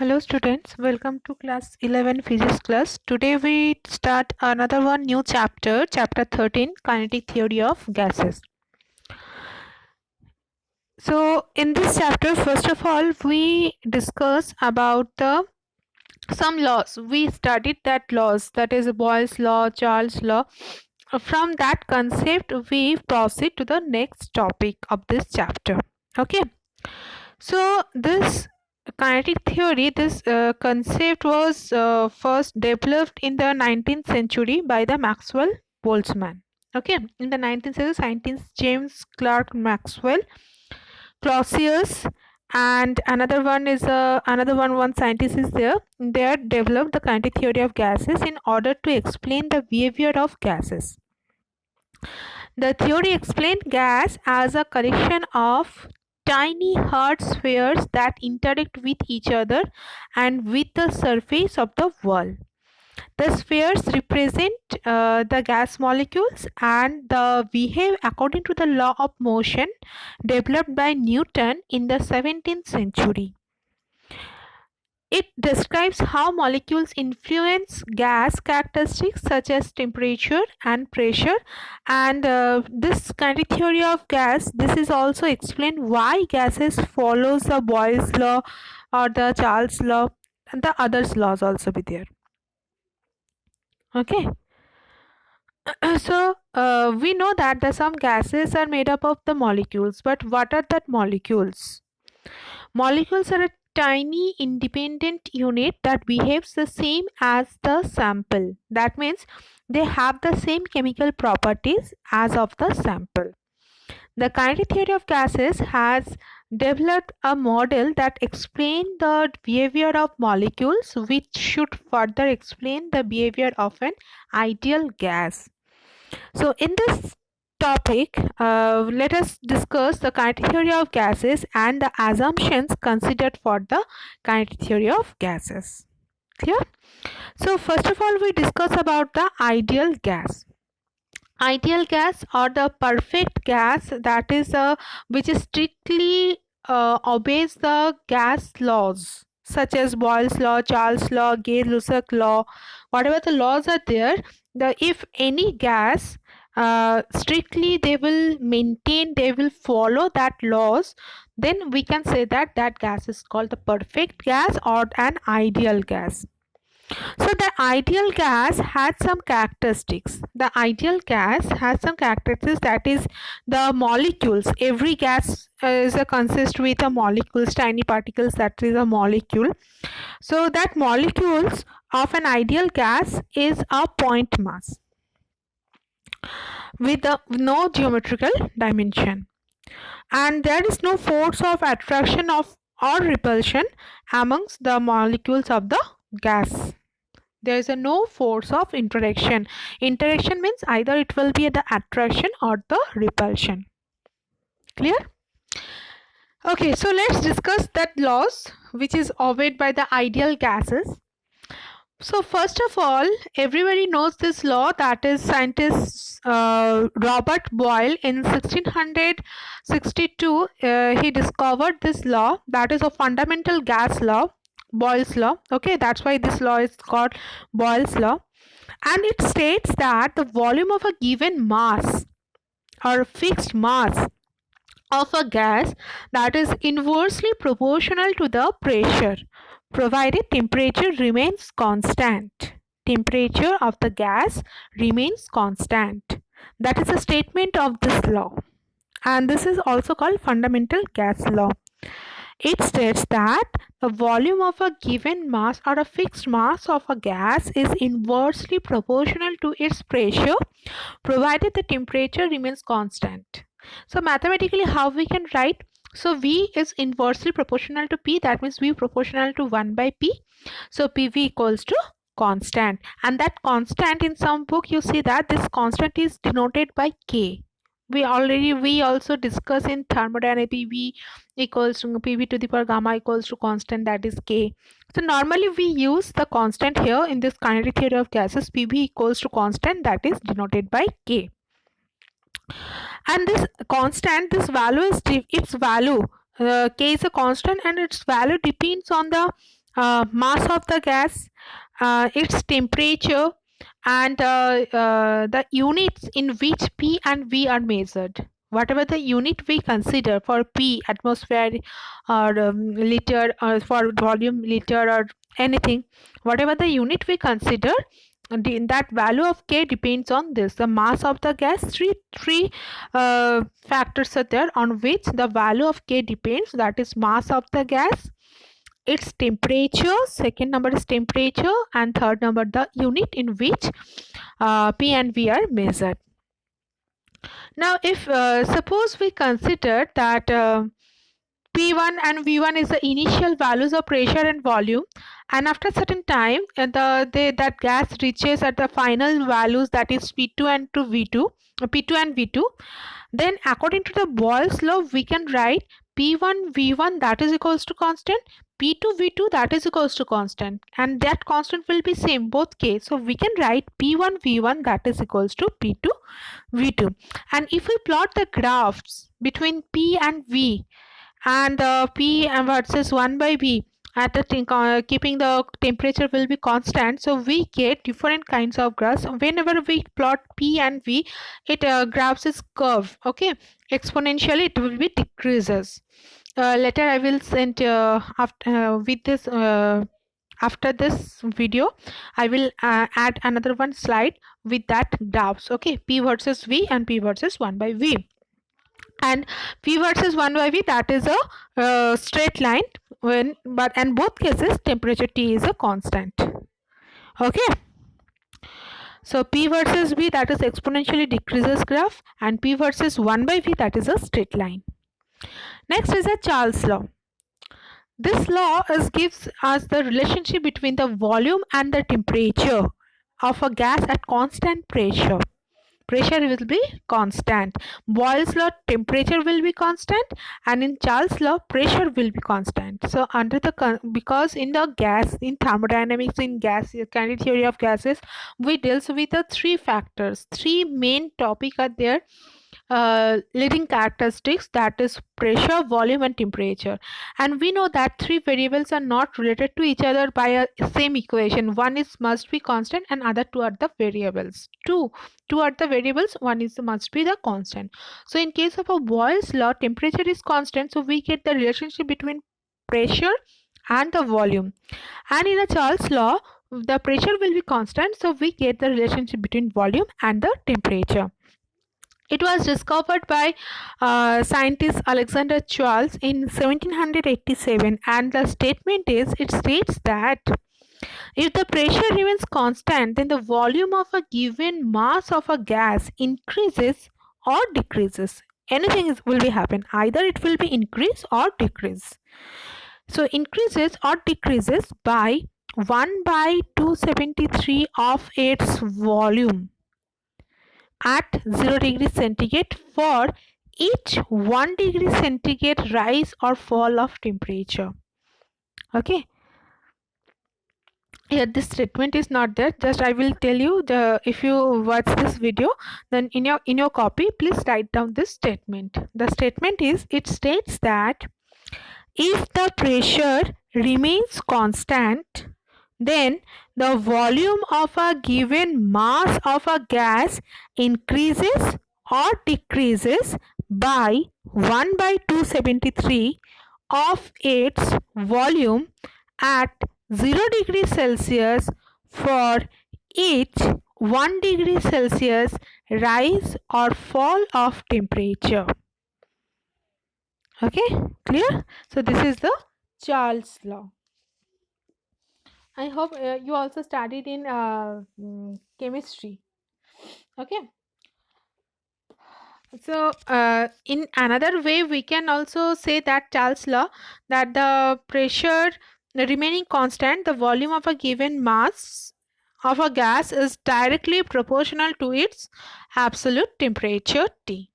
Hello students, welcome to class 11 physics class. Today we start another new chapter, chapter 13, kinetic theory of gases. So in this chapter, first of all, we discuss about the some laws. We studied that laws, that is Boyle's law, Charles' law. From that concept, we proceed to the next topic of this chapter. Okay. So this kinetic theory, this concept was first developed in the 19th century by the Maxwell Boltzmann. Okay, in the 19th century, scientist James Clerk Maxwell, Clausius, and one scientist is there. They had developed the kinetic theory of gases in order to explain the behavior of gases. The theory explained gas as a collection of tiny hard spheres that interact with each other and with the surface of the wall. The spheres represent the gas molecules and behave according to the law of motion developed by Newton in the 17th century. It describes how molecules influence gas characteristics such as temperature and pressure, and this kinetic theory of gas, this is also explained why gases follows the Boyle's law or the Charles law, and the others laws also be there. Okay. So we know that some gases are made up of the molecules, but what are that molecules? Molecules are a tiny independent unit that behaves the same as the sample. That means they have the same chemical properties as of the sample. The kinetic theory of gases has developed a model that explains the behavior of molecules, which should further explain the behavior of an ideal gas. So in this topic, let us discuss the kinetic theory of gases and the assumptions considered for the kinetic theory of gases. Clear? So first of all, we discuss about the ideal gas. Ideal gas or the perfect gas, that is which strictly obeys the gas laws such as Boyle's law, Charles law, Gay-Lussac law, whatever the laws are there. If any gas strictly they will follow that laws, then we can say that gas is called the perfect gas or an ideal gas. So the ideal gas has some characteristics. The ideal gas has some characteristics, that is the molecules. Every gas is consist with a molecules, tiny particles, that is a molecule. So that molecules of an ideal gas is a point mass with no geometrical dimension, and there is no force of attraction or repulsion amongst the molecules of the gas. There is no force of interaction. Interaction means either it will be the attraction or the repulsion. Clear? Okay, so let's discuss that laws which is obeyed by the ideal gases. So first of all, everybody knows this law, that is scientist Robert Boyle in 1662 he discovered this law, that is a fundamental gas law, Boyle's law. Okay, that's why this law is called Boyle's law, and it states that the volume of a given mass or fixed mass of a gas, that is inversely proportional to the pressure, provided temperature remains constant. Temperature of the gas remains constant. That is a statement of this law, and this is also called fundamental gas law. It states that the volume of a given mass or a fixed mass of a gas is inversely proportional to its pressure, provided the temperature remains constant. So mathematically, how we can write? So V is inversely proportional to P, that means V proportional to 1 by P. So PV equals to constant, and that constant, in some book you see that this constant is denoted by K. We also discuss in thermodynamics, PV equals to PV to the power gamma equals to constant, that is K. So normally we use the constant here in this kinetic theory of gases. PV equals to constant, that is denoted by K. And this constant, this value is its value, K is a constant, and its value depends on the mass of the gas, its temperature, and the units in which P and V are measured. Whatever the unit we consider for P, atmosphere or liter, or for volume liter or anything, whatever the unit we consider, that value of K depends on this. The mass of the gas, three factors are there on which the value of K depends. That is mass of the gas, its temperature, second number is temperature, and third number the unit in which P and V are measured. Now if suppose we consider that P1 and V1 is the initial values of pressure and volume, and after certain time that gas reaches at the final values, that is P2 and P2 and V2, then according to the Boyle's law we can write P1 V1 that is equals to constant, P2 V2 that is equals to constant, and that constant will be same both case. So we can write P1 V1 that is equals to P2 V2. And if we plot the graphs between P and V, and P versus 1 by V at the keeping the temperature will be constant, so we get different kinds of graphs. Whenever we plot P and V, it graphs is curve, okay, exponentially it will be decreases. Later I will send after with this after this video I will add another one slide with that graphs, okay, P versus V and P versus 1 by V. And P versus 1 by V, that is a straight line, and both cases temperature T is a constant, okay. So P versus V, that is exponentially decreases graph, and P versus 1 by V, that is a straight line. Next is a Charles law. This law gives us the relationship between the volume and the temperature of a gas at constant pressure. Pressure will be constant. Boyle's law, temperature will be constant, and in Charles' law, pressure will be constant. So under the because in the gas, in thermodynamics, in gas kinetic theory of gases, we deals with the three factors. Three main topic are there. Leading characteristics, that is pressure, volume and temperature, and we know that three variables are not related to each other by a same equation. One is must be constant and other two are the variables. Two are the variables, one is must be the constant. So in case of a Boyle's law, temperature is constant, so we get the relationship between pressure and the volume, and in a Charles law the pressure will be constant, so we get the relationship between volume and the temperature. It was discovered by scientist Alexander Charles in 1787, and the statement is, it states that if the pressure remains constant, then the volume of a given mass of a gas increases or decreases. Anything will be happen, either it will be increase or decrease. So increases or decreases by 1 by 273 of its volume at 0 degree centigrade for each 1 degree centigrade rise or fall of temperature, okay. Here this statement is not there, just I will tell you, if you watch this video, then in your copy please write down this statement. The statement is, it states that if the pressure remains constant, then the volume of a given mass of a gas increases or decreases by 1 by 273 of its volume at 0 degree Celsius for each 1 degree Celsius rise or fall of temperature. Okay, clear? So this is the Charles law. I hope you also studied in chemistry. Okay. So in another way we can also say that Charles law, that the pressure remaining constant, the volume of a given mass of a gas is directly proportional to its absolute temperature T.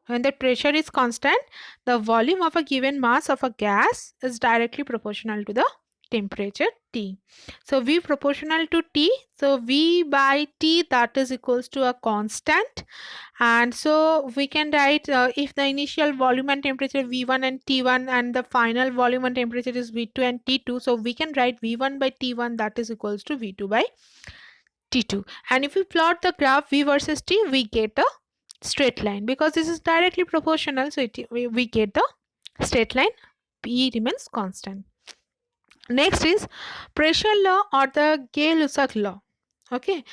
When the pressure is constant, the volume of a given mass of a gas is directly proportional to the temperature T. So V proportional to T. So V by T, that is equals to a constant. And so we can write if the initial volume and temperature V1 and T1 and the final volume and temperature is V2 and T2. So we can write V1 by T1, that is equals to V2 by T2. And if we plot the graph V versus T, we get a straight line because this is directly proportional. So we get the straight line. P remains constant. Next is pressure law or the Gay-Lussac law. Okay,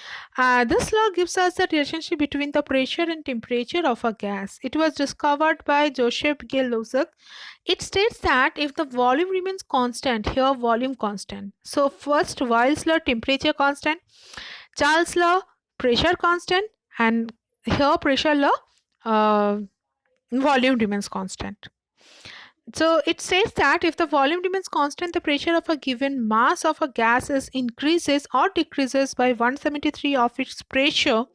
this law gives us the relationship between the pressure and temperature of a gas. It was discovered by Joseph Gay-Lussac. It states that if the volume remains constant, here volume constant. So first Boyle's law, temperature constant, Charles law, pressure constant, and here pressure law, volume remains constant. So it says that if the volume remains constant, the pressure of a given mass of a gas is increases or decreases by 173 of its pressure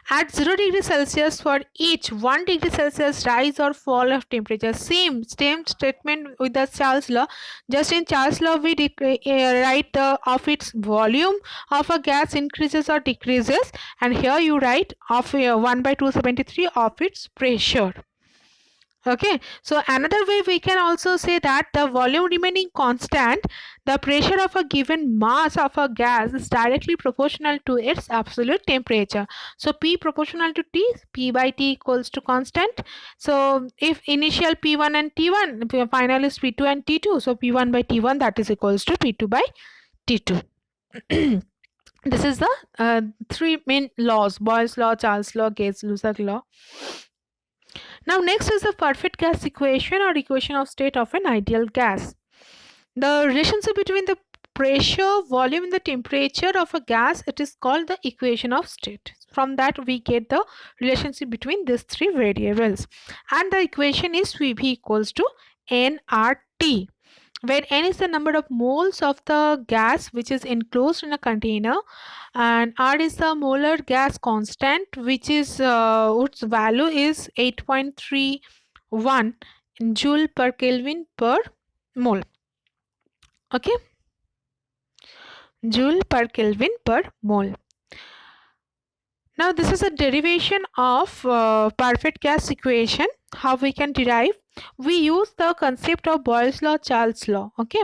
at 0 degrees Celsius for each 1 degree Celsius rise or fall of temperature. Same statement with the Charles law. Just in Charles law, we write the of its volume of a gas increases or decreases, and here you write of 1 by 273 of its pressure. Okay, so another way we can also say that the volume remaining constant, the pressure of a given mass of a gas is directly proportional to its absolute temperature. So P proportional to T, P by T equals to constant. So if initial P1 and T1, final is P2 and T2, so P1 by T1, that is equals to P2 by T2. This is the three main laws: Boyle's law, Charles law, Gay-Lussac law. Now next is the perfect gas equation or equation of state of an ideal gas. The relationship between the pressure, volume and the temperature of a gas, it is called the equation of state. From that we get the relationship between these three variables, and the equation is VV equals to nRT, where n is the number of moles of the gas which is enclosed in a container, and R is the molar gas constant, which is its value is 8.31 joule per Kelvin per mole. Okay, joule per Kelvin per mole. Now this is a derivation of perfect gas equation. How we can derive? We use the concept of Boyle's law, Charles law. Okay,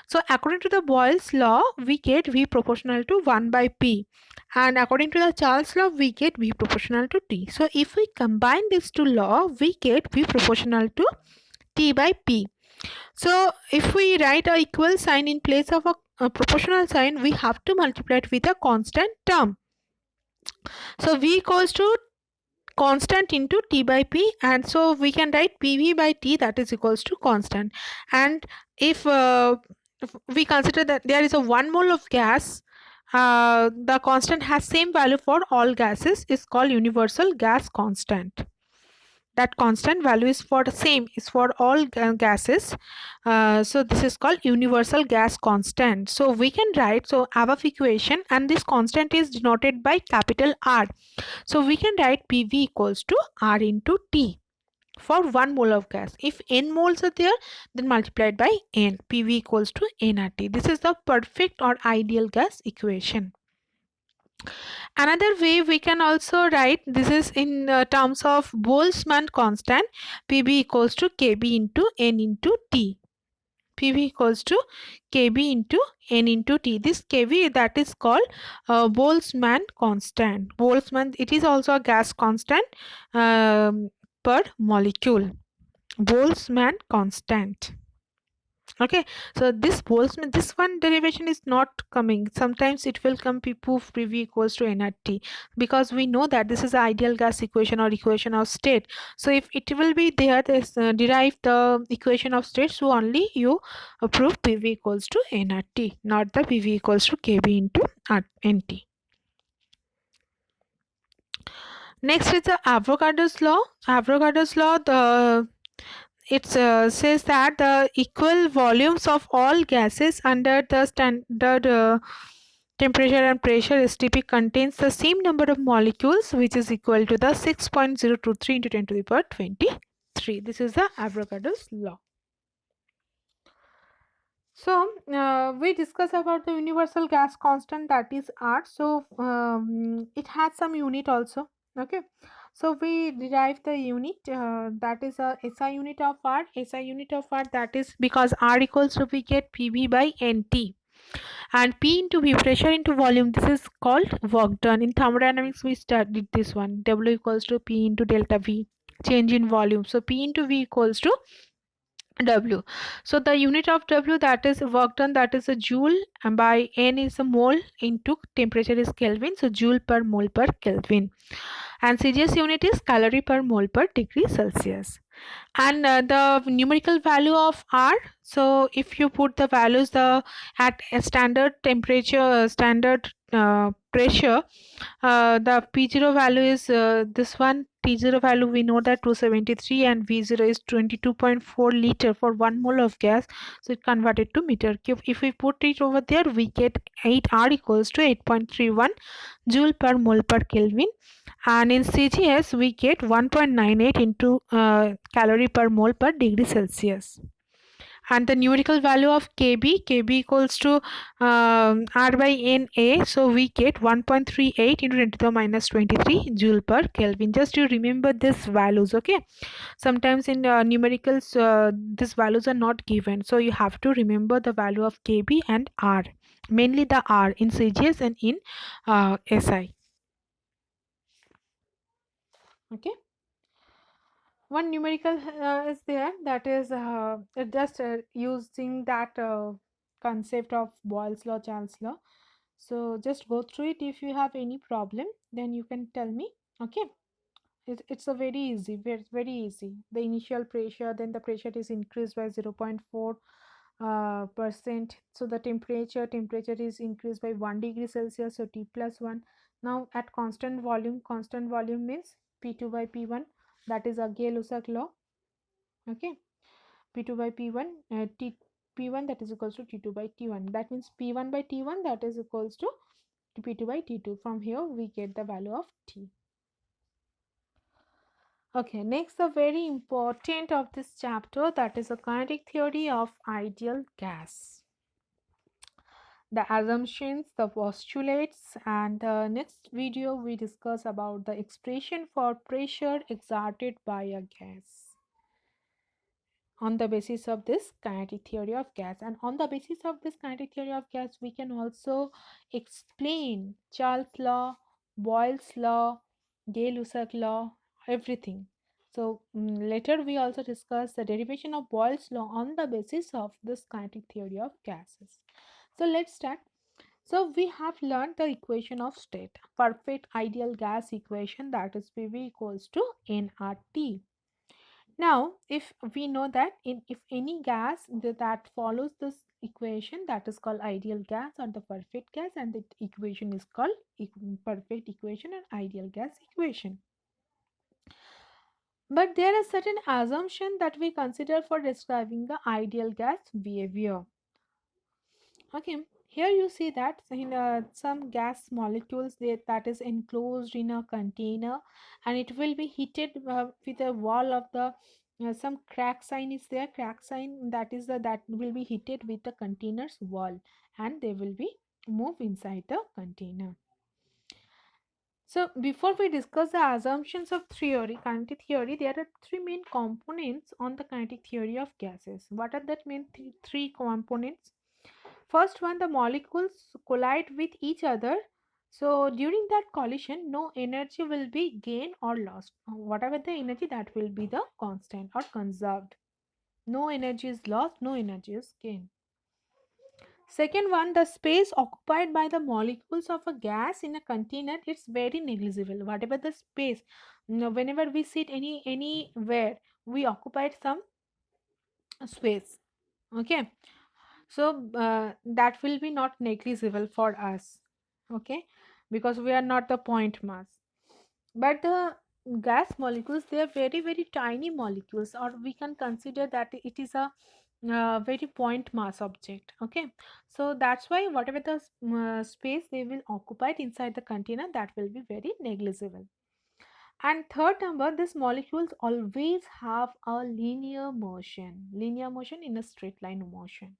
so according to the Boyle's law, we get V proportional to 1 by P, and according to the Charles law, we get V proportional to T. So if we combine these two laws, we get V proportional to T by P. So if we write a equal sign in place of a proportional sign, we have to multiply it with a constant term. So V equals to constant into T by P, and so we can write PV by T, that is equals to constant. And if we consider that there is a 1 mole of gas, the constant has same value for all gases, is called universal gas constant. That constant value is for the same, is for all gases. So this is called universal gas constant. So we can write, so above equation, and this constant is denoted by capital R. So we can write PV equals to R into T for 1 mole of gas. If n moles are there, then multiplied by n. PV equals to nRT. This is the perfect or ideal gas equation. Another way we can also write, this is in terms of Boltzmann constant, PB equals to KB into N into T. PV equals to KB into N into T. This KB, that is called Boltzmann constant. Boltzmann, it is also a gas constant per molecule. Boltzmann constant. Okay, so this Boltzmann, this one derivation is not coming. Sometimes it will come proof PV equals to nRT, because we know that this is the ideal gas equation or equation of state. So if it will be there, this derive the equation of state, so only you prove PV equals to nRT, not the PV equals to KB into NT. Next is the Avogadro's law. Avogadro's law, it says that the equal volumes of all gases under the standard temperature and pressure STP contains the same number of molecules, which is equal to the 6.023 into 10 to the power 23. This is the Avogadro's law. So we discuss about the universal gas constant, that is R. So it has some unit also. Okay. So we derive the unit, that is a SI unit of R. SI unit of R, that is because R equals to, we get PV by NT, and P into V, pressure into volume. This is called work done. In thermodynamics we studied this one. W equals to P into delta V, change in volume. So P into V equals to W. So the unit of W, that is work done, that is a joule, and by N is a mole, into temperature is Kelvin, so joule per mole per Kelvin. And CGS unit is calorie per mole per degree Celsius. And the numerical value of R, so if you put the values at a standard temperature, standard pressure, the P0 value is this one. T0 value we know that 273, and V0 is 22.4 liter for 1 mole of gas. So it converted to meter cube. If we put it over there, we get 8R equals to 8.31 joule per mole per Kelvin. And in CGS we get 1.98 into calorie per mole per degree Celsius. And the numerical value of kb equals to R by Na, so we get 1.38 into 10 to the minus 23 joule per Kelvin. Just you remember these values. Okay, sometimes in numericals these values are not given, so you have to remember the value of kb and R, mainly the R in CGS and in SI. Okay, one numerical is there, that is just using that concept of Boyle's law, Charles law. So just go through it. If you have any problem, then you can tell me. Okay, it's a very easy, very easy. The initial pressure, then the pressure is increased by 0.4 percent. So the temperature is increased by 1 degree Celsius, so T plus 1. Now at constant volume means P2 by P1, that is a Gay-Lussac law. Okay, P2 by P1, P1, that is equals to T2 by T1. That means P1 by T1, that is equals to P2 by T2. From here we get the value of T. Okay, next, the very important of this chapter, that is a kinetic theory of ideal gas. The assumptions, the postulates, and the next video we discuss about the expression for pressure exerted by a gas on the basis of this kinetic theory of gas. And on the basis of this kinetic theory of gas, we can also explain Charles law, Boyle's law, Gay-Lussac law, everything. So later we also discuss the derivation of Boyle's law on the basis of this kinetic theory of gases. So let's start. So we have learned the equation of state, perfect ideal gas equation, that is PV equals to nRT. Now, if we know that if any gas that follows this equation, that is called ideal gas or the perfect gas, and the equation is called perfect equation and ideal gas equation. But there are certain assumptions that we consider for describing the ideal gas behavior. Okay, here you see that in some gas molecules that is enclosed in a container, and it will be heated with a wall of the some crack sign is there, crack sign, that is that will be heated with the container's wall, and they will be moved inside the container. So before we discuss the assumptions of kinetic theory, there are three main components on the kinetic theory of gases. What are that main three components? First one, the molecules collide with each other. So during that collision, no energy will be gained or lost. Whatever the energy, that will be the constant or conserved. No energy is lost, no energy is gained. Second one, the space occupied by the molecules of a gas in a container, it's very negligible. Whatever the space, whenever we sit anywhere, we occupied some space. Okay, so that will be not negligible for us. Okay, because we are not the point mass. But the gas molecules, they are very tiny molecules, or we can consider that it is a very point mass object. Okay, so that's why whatever the space they will occupy inside the container, that will be very negligible. And third number, these molecules always have a linear motion in a straight line motion.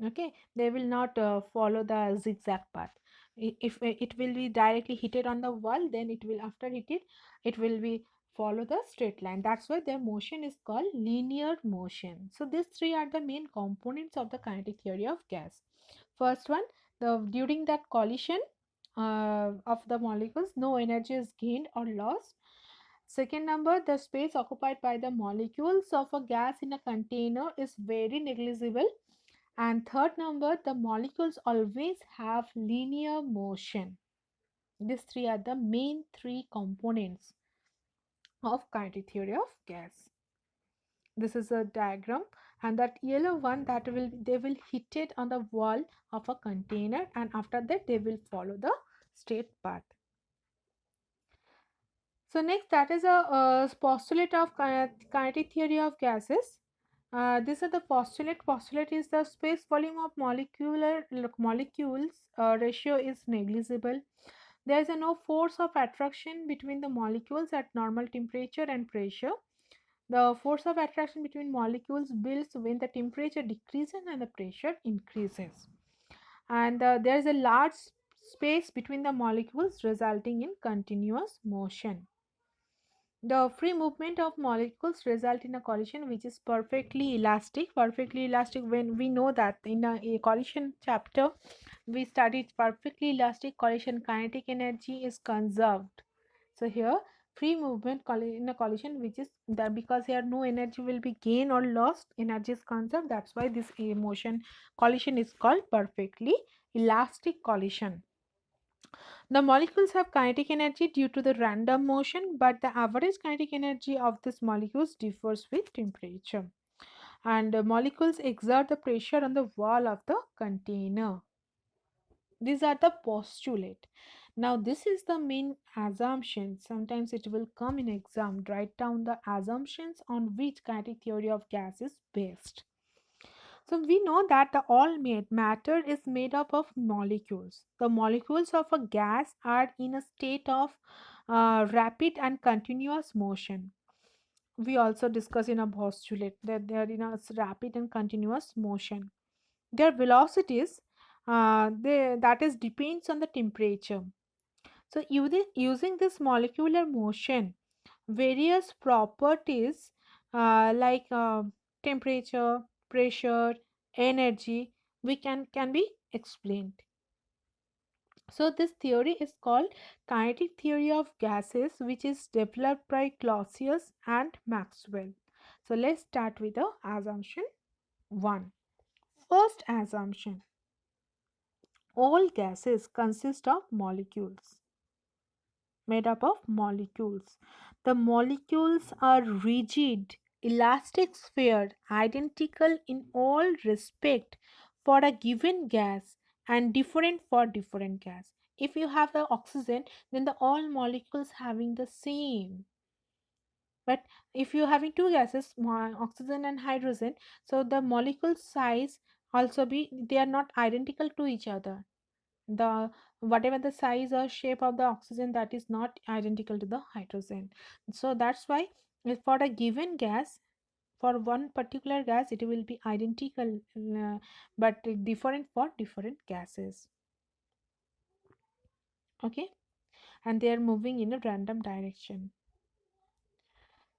Okay, they will not follow the zigzag path. If it will be directly hit on the wall, then it will, after hit it, it will be follow the straight line. That's why their motion is called linear motion. So these three are the main components of the kinetic theory of gas. First one, the during that collision of the molecules, no energy is gained or lost. Second number, the space occupied by the molecules of a gas in a container is very negligible. And third number, the molecules always have linear motion. These three are the main three components of kinetic theory of gas. This is a diagram, and that yellow one, that will, they will hit it on the wall of a container, and after that they will follow the straight path. So next, that is a postulate of kinetic theory of gases. These are the postulate. Postulate is the space volume of molecules ratio is negligible. There is no force of attraction between the molecules at normal temperature and pressure. The force of attraction between molecules builds when the temperature decreases and the pressure increases. And there is a large space between the molecules, resulting in continuous motion. The free movement of molecules result in a collision which is perfectly elastic. Perfectly elastic, when we know that in a collision chapter we studied perfectly elastic collision, kinetic energy is conserved. So here, free movement in a collision which is that, because here no energy will be gained or lost, energy is conserved. That's why this motion collision is called perfectly elastic collision. The molecules have kinetic energy due to the random motion, but the average kinetic energy of these molecules differs with temperature. And the molecules exert the pressure on the wall of the container. These are the postulate. Now this is the main assumption. Sometimes it will come in exam. Write down the assumptions on which kinetic theory of gas is based. So we know that the all matter is made up of molecules. The molecules of a gas are in a state of rapid and continuous motion. We also discuss in a postulate that they are in a rapid and continuous motion. Their velocities, that is depends on the temperature. So using this molecular motion, various properties like temperature, pressure, energy, we can be explained. So this theory is called kinetic theory of gases, which is developed by Clausius and Maxwell. So let's start with the assumption 1. First assumption: all gases consist of molecules, made up of molecules. The molecules are rigid, elastic sphere, identical in all respect for a given gas and different for different gas. If you have the oxygen, then the all molecules having the same. But if you having two gases, oxygen and hydrogen, so the molecule size also be, they are not identical to each other. The whatever the size or shape of the oxygen, that is not identical to the hydrogen. So that's why for a given gas, for one particular gas it will be identical, but different for different gases. Okay, and they are moving in a random direction.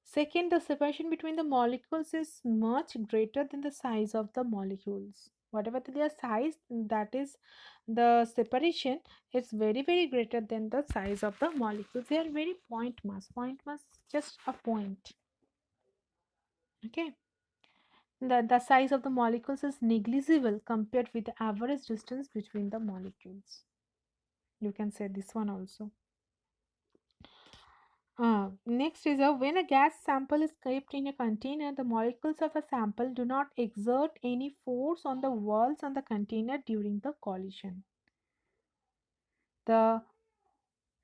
Second, the separation between the molecules is much greater than the size of the molecules. Whatever their size, that is the separation is very very greater than the size of the molecules. They are very point mass. Point mass, just a point. Okay. The size of the molecules is negligible compared with the average distance between the molecules. You can say this one also. Next is when a gas sample is kept in a container, the molecules of a sample do not exert any force on the walls on the container during the collision. The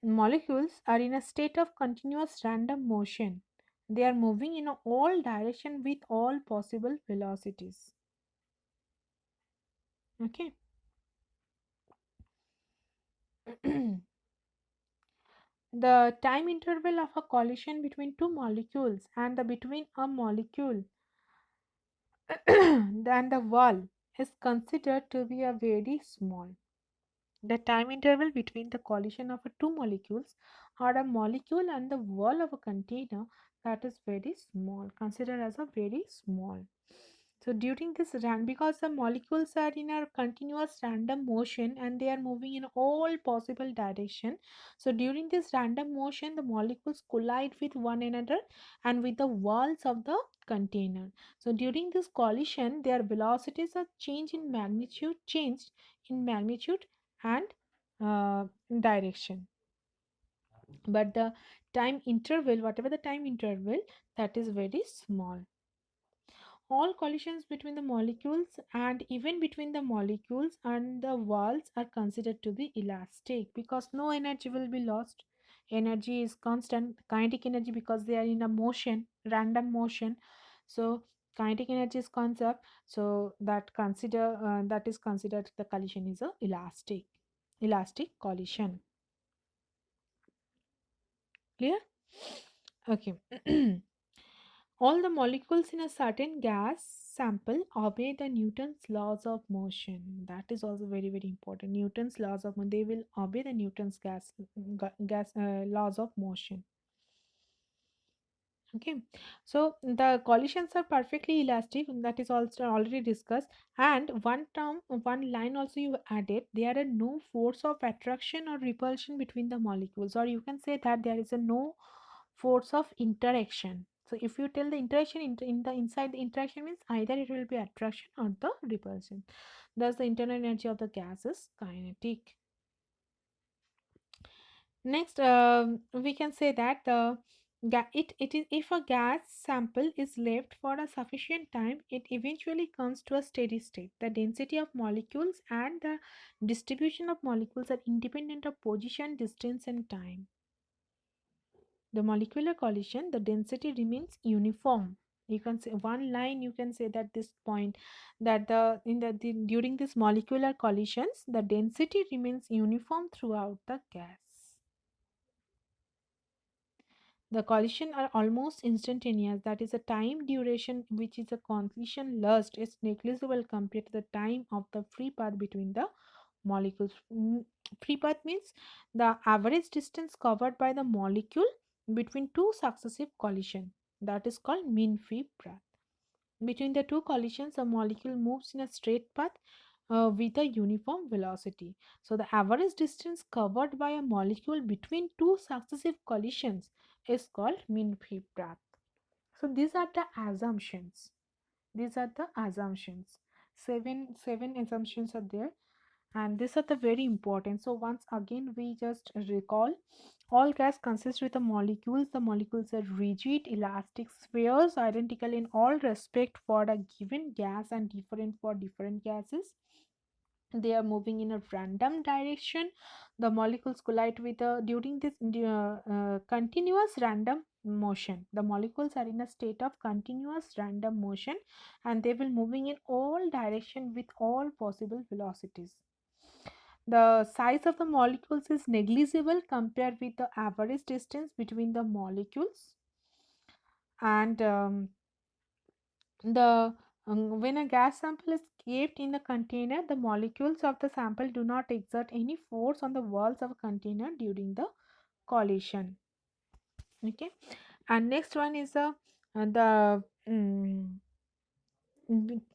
molecules are in a state of continuous random motion. They are moving in all directions with all possible velocities. Okay. The time interval of a collision between two molecules and the between a molecule and the wall is considered to be a very small. The time interval between the collision of two molecules or a molecule and the wall of a container, that is very small, considered as a very small. So during this run, because the molecules are in a continuous random motion and they are moving in all possible direction. So during this random motion, the molecules collide with one another and with the walls of the container. So during this collision, their velocities are changed in magnitude and direction. But the time interval, whatever the time interval, that is very small. All collisions between the molecules and even between the molecules and the walls are considered to be elastic because no energy will be lost. Energy is constant, kinetic energy, because they are in a motion, random motion. So kinetic energy is conserved. So that is considered the collision is a elastic collision. Clear? Okay. All the molecules in a certain gas sample obey the Newton's laws of motion. That is also very very important. Newton's laws of motion. They will obey the Newton's laws of motion. Okay, so the collisions are perfectly elastic. That is also already discussed. And one line also you added. There are no force of attraction or repulsion between the molecules, or you can say that there is a no force of interaction. So if you tell the interaction in the inside, the interaction means either it will be attraction or the repulsion. Thus, the internal energy of the gas is kinetic. Next, we can say that it is if a gas sample is left for a sufficient time, it eventually comes to a steady state. The density of molecules and the distribution of molecules are independent of position, distance, and time. The molecular collision, the density remains uniform. You can say one line. You can say that this point that during these molecular collisions, the density remains uniform throughout the gas. The collision are almost instantaneous. That is, a time duration which is a collision last is negligible compared to the time of the free path between the molecules. Free path means the average distance covered by the molecule between two successive collisions. That is called mean free path. Between the two collisions, a molecule moves in a straight path with a uniform velocity. So, the average distance covered by a molecule between two successive collisions is called mean free path. So, these are the assumptions. These are the assumptions. Seven assumptions are there, and these are the very important. So once again we just recall, all gas consists with the molecules. The molecules are rigid elastic spheres, identical in all respect for a given gas and different for different gases. They are moving in a random direction. The molecules collide with during this continuous random motion. The molecules are in a state of continuous random motion, and they will moving in all direction with all possible velocities. The size of the molecules is negligible compared with the average distance between the molecules. And the when a gas sample is kept in the container, the molecules of the sample do not exert any force on the walls of a container during the collision. Okay, and next one is the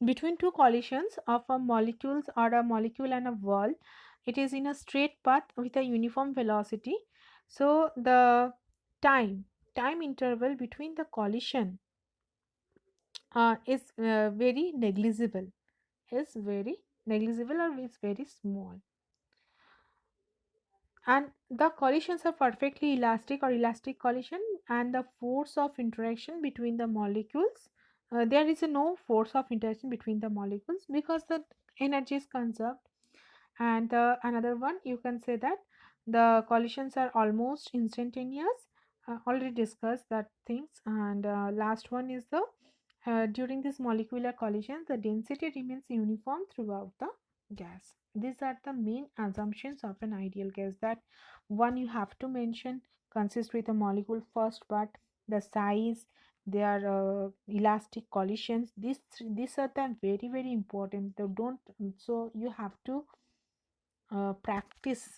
between two collisions of a molecules or a molecule and a wall, it is in a straight path with a uniform velocity. So the time interval between the collision is very negligible, or is very small. And the collisions are perfectly elastic or elastic collision, and the force of interaction between the molecules, there is no force of interaction between the molecules because the energy is conserved. And another one, you can say that the collisions are almost instantaneous. Already discussed that things. And last one is the during this molecular collisions, the density remains uniform throughout the gas. These are the main assumptions of an ideal gas. That one you have to mention consists with a molecule first part, the size, their elastic collisions. These are the very very important. They don't, so you have to practice,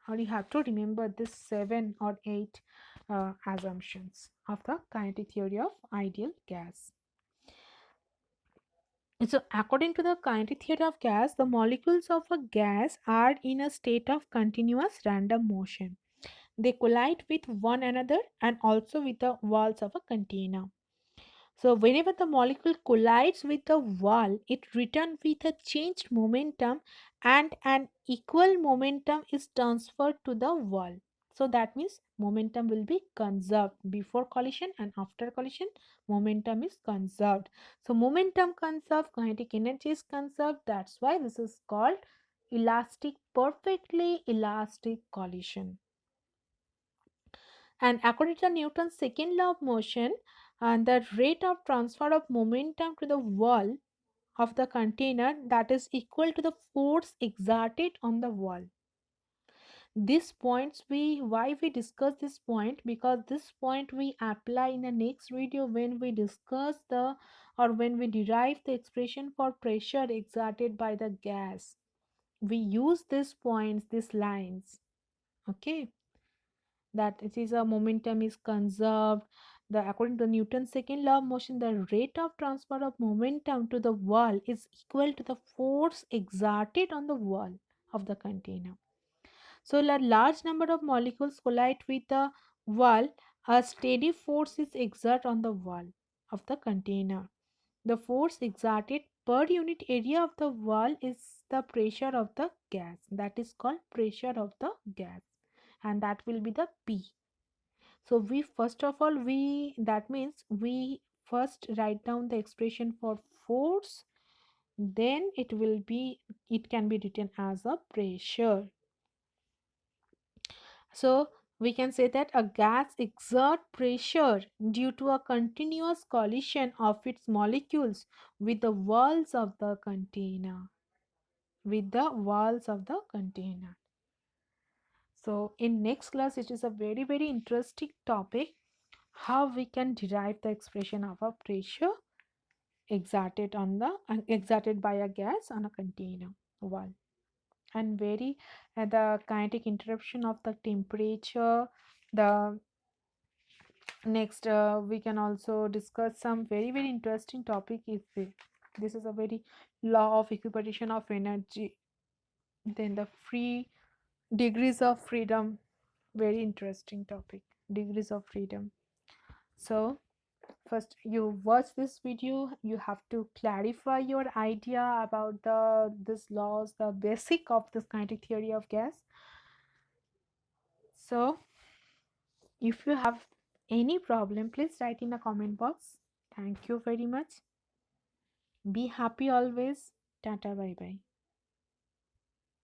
or you have to remember this 7 or 8 assumptions of the kinetic theory of ideal gas. So, according to the kinetic theory of gas, the molecules of a gas are in a state of continuous random motion. They collide with one another and also with the walls of a container. So, whenever the molecule collides with the wall, it returns with a changed momentum and an equal momentum is transferred to the wall. So, that means momentum will be conserved before collision and after collision, momentum is conserved. So, momentum conserved, kinetic energy is conserved. That's why this is called elastic, perfectly elastic collision. And according to Newton's second law of motion, the rate of transfer of momentum to the wall of the container, that is equal to the force exerted on the wall. This points, we why we discuss this point, because this point we apply in the next video when we discuss the, or when we derive the expression for pressure exerted by the gas. We use these points, these lines. Okay, that it is a momentum is conserved. The according to Newton's second law of motion, the rate of transfer of momentum to the wall is equal to the force exerted on the wall of the container. So a large number of molecules collide with the wall. A steady force is exerted on the wall of the container. The force exerted per unit area of the wall is the pressure of the gas. That is called pressure of the gas, and that will be the P. So we first of all, we that means we first write down the expression for force, then it can be written as a pressure. So we can say that a gas exerts pressure due to a continuous collision of its molecules with the walls of the container. With the walls of the container. So in next class, it is a very very interesting topic, how we can derive the expression of a pressure exerted by a gas on a container wall, and very the kinetic interruption of the temperature. The next we can also discuss some very very interesting topic. Is this is a very law of equipartition of energy, then the free degrees of freedom, very interesting topic, degrees of freedom. So first you watch this video, you have to clarify your idea about the this laws, the basic of this kinetic theory of gas. So if you have any problem, please write in the comment box. Thank you very much. Be happy always. Tata, bye bye.